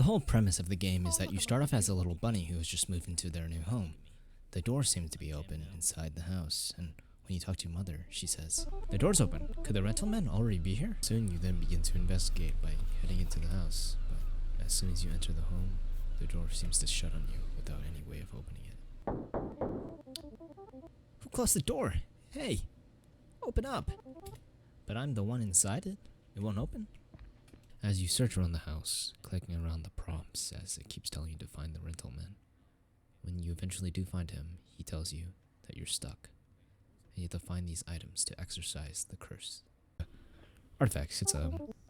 whole premise of the game is that you start off as a little bunny who has just moved into their new home. The door seems to be open inside the house, and when you talk to your mother, she says, "The door's open. Could the rental man already be here?" Soon you then begin to investigate by heading into the house, but as soon as you enter the home, the door seems to shut on you without any way of opening it. Who closed the door? Hey, open up. But I'm the one inside it. It won't open. As you search around the house, clicking around the prompts as it keeps telling you to find the rental man. When you eventually do find him, he tells you that you're stuck, and you have to find these items to exorcise the curse. Artifacts. It's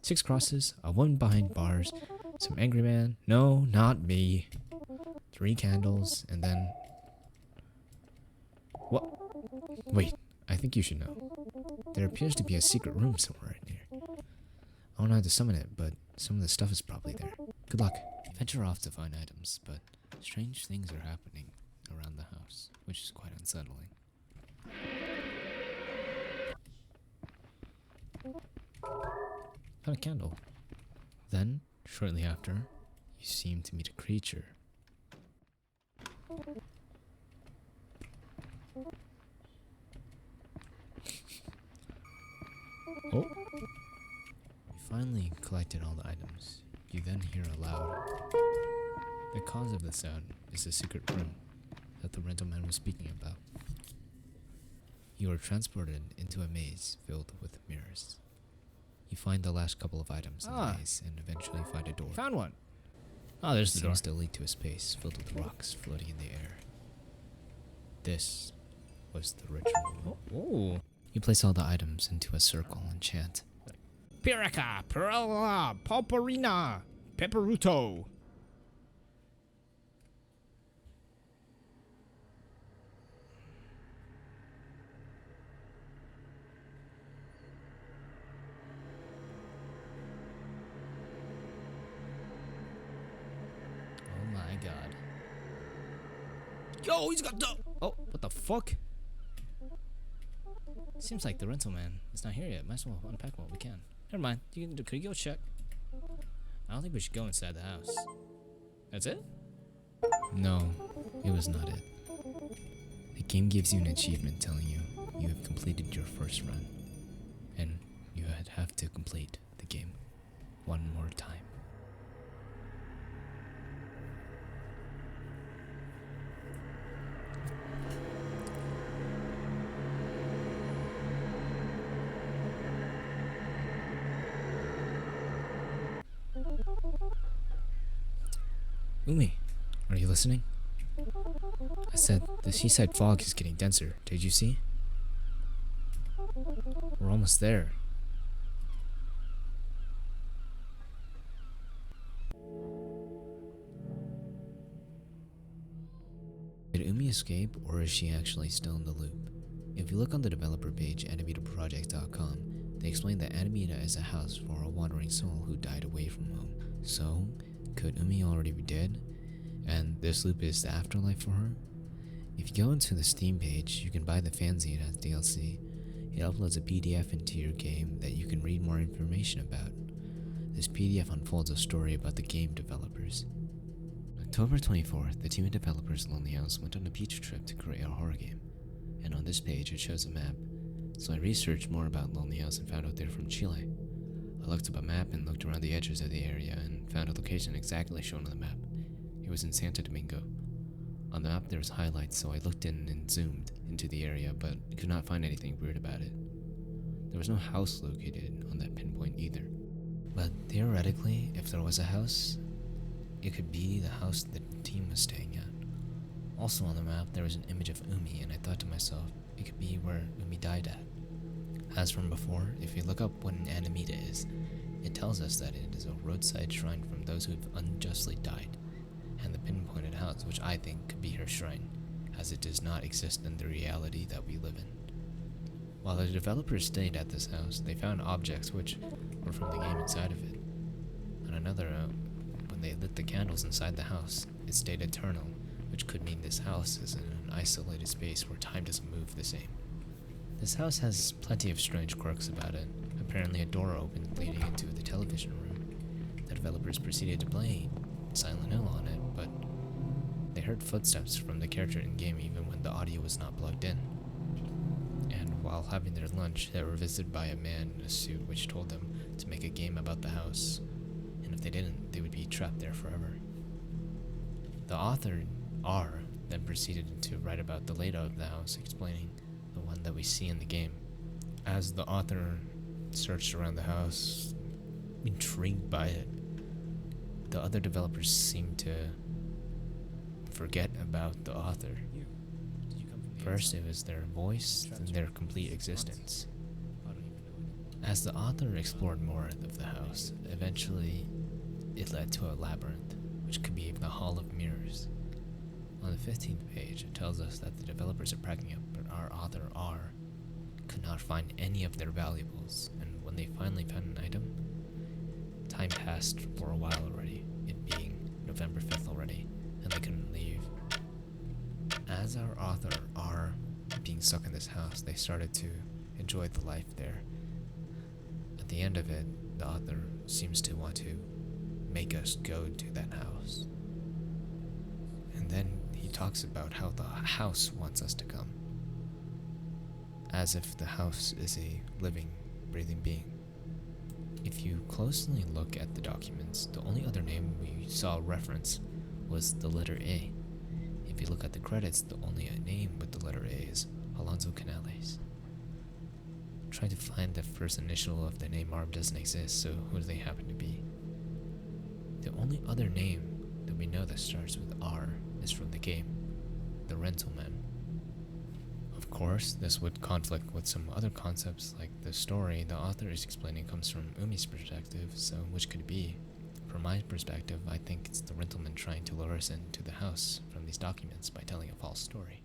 6 crosses, a woman behind bars, some angry man. No, not me. 3 candles, and then... What? Wait, I think you should know. There appears to be a secret room somewhere in here. I don't know how to summon it, but some of the stuff is probably there. Good luck. Venture off to find items, but strange things are happening around the house, which is quite unsettling. Found a candle. Then, shortly after, you seem to meet a creature. Oh. You finally collected all the items. You then hear a loud. The cause of the sound is the secret room that the rental man was speaking about. You are transported into a maze filled with mirrors. You find the last couple of items in the maze and eventually find a door. Found one! Oh, there's the door. It seems to lead to a space filled with rocks floating in the air. This was the ritual. Oh. You place all the items into a circle and chant. Pirica, Perella, Pulperina, Pepperuto. Oh my god. Yo, he's got the... Oh, what the fuck? Seems like the rental man is not here yet. Might as well unpack what we can. Never mind. Could you go check? I don't think we should go inside the house. That's it? No, it was not it. The game gives you an achievement telling you you have completed your first run. And you have to complete the game one more time. Umi, are you listening? I said the seaside fog is getting denser. Did you see? We're almost there. Did Umi escape, or is she actually still in the loop? If you look on the developer page, animetaproject.com, they explain that Animeta is a house for a wandering soul who died away from home. So, could Umi already be dead, and this loop is the afterlife for her? If you go into the Steam page, you can buy the fanzine as DLC. It uploads a PDF into your game that you can read more information about. This PDF unfolds a story about the game developers. October 24th, the team of developers Lonely House went on a beach trip to create a horror game, and on this page it shows a map. So I researched more about Lonely House and found out they're from Chile. I looked up a map and looked around the edges of the area and found a location exactly shown on the map. It was in Santo Domingo. On the map there was highlights, so I looked in and zoomed into the area, but could not find anything weird about it. There was no house located on that pinpoint either. But theoretically, if there was a house, it could be the house the team was staying at. Also on the map there was an image of Umi, and I thought to myself, it could be where Umi died at. As from before, if you look up what an Animeta is, it tells us that it is a roadside shrine from those who have unjustly died, and the pinpointed house, which I think could be her shrine, as it does not exist in the reality that we live in. While the developers stayed at this house, they found objects which were from the game inside of it. On another note, when they lit the candles inside the house, it stayed eternal, which could mean this house is in an isolated space where time doesn't move the same. This house has plenty of strange quirks about it. Apparently a door opened leading into the television room. The developers proceeded to play Silent Hill on it, but they heard footsteps from the character in game even when the audio was not plugged in. And while having their lunch, they were visited by a man in a suit which told them to make a game about the house, and if they didn't, they would be trapped there forever. The author, R, then proceeded to write about the layout of the house, explaining the one that we see in the game. As the author searched around the house, intrigued by it, the other developers seemed to forget about the author. First, it was their voice, then their complete existence. As the author explored more of the house, eventually it led to a labyrinth, which could be the Hall of Mirrors. On the 15th page, it tells us that the developers are packing up, but our author R could not find any of their valuables, and when they finally found an item, time passed for a while already, it being November 5th already, and they couldn't leave. As our author R being stuck in this house, they started to enjoy the life there. At the end of it, the author seems to want to make us go to that house. And then he talks about how the house wants us to come, as if the house is a living, breathing being. If you closely look at the documents, the only other name we saw reference was the letter A. If you look at the credits, the only name with the letter A is Alonso Canales. Trying to find the first initial of the name ARM doesn't exist, so who do they happen to be? The only other name that we know that starts with R is from the game, the Rental Man. Of course, this would conflict with some other concepts like the story the author is explaining comes from Umi's perspective, so which could it be? From my perspective, I think it's the Rentalman trying to lure us into the house from these documents by telling a false story.